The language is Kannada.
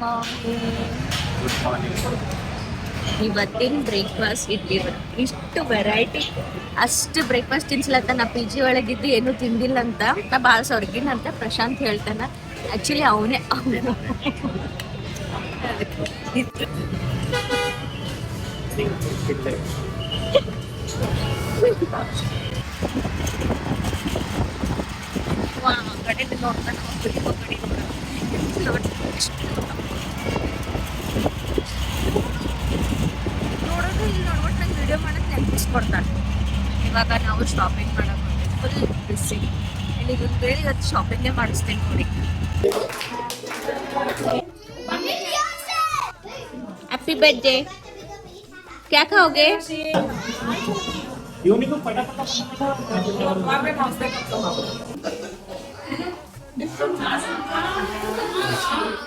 Good morning. ಇವತ್ತಿನ ಬ್ರೇಕ್ಫಾಸ್ಟ್ ಇಷ್ಟು ವೆರೈಟಿ ಅಷ್ಟು ಬ್ರೇಕ್ಫಾಸ್ಟ್ ತಿನ್ಸ್ಲತ್ತ ನಾ ಪಿ ಜಿ ಒಳಗಿದ್ದು ಏನೂ ತಿಂದಿಲ್ಲ ಅಂತ ನಾ ಭಾಳ ಸೊರ್ಗಿನ ಅಂತ ಪ್ರಶಾಂತ್ ಹೇಳ್ತಾನ. ಆ್ಯಕ್ಚುಲಿ ಅವನೇ ಕಡೆ ನೋಡ್ತಾನೆ ನೋಡೋದು ಇಲ್ಲಿ ನೋಡ್ಬಿಟ್ಟು ನಂಗೆ ವಿಡಿಯೋ ಮಾಡೋದು ನೆನಪಿಸ್ಕೊಡ್ತಾರೆ. ಇವಾಗ ನಾವು ಶಾಪಿಂಗ್ ಮಾಡಕ್ಕೆ ಫುಲ್ ಬಿಸಿ. ಇದೊಂದು ಹೇಳಿ ಇವತ್ತು ಶಾಪಿಂಗೇ ಮಾಡಿಸ್ತೀನಿ ನೋಡಿ. Happy birthday. क्या खाओगे?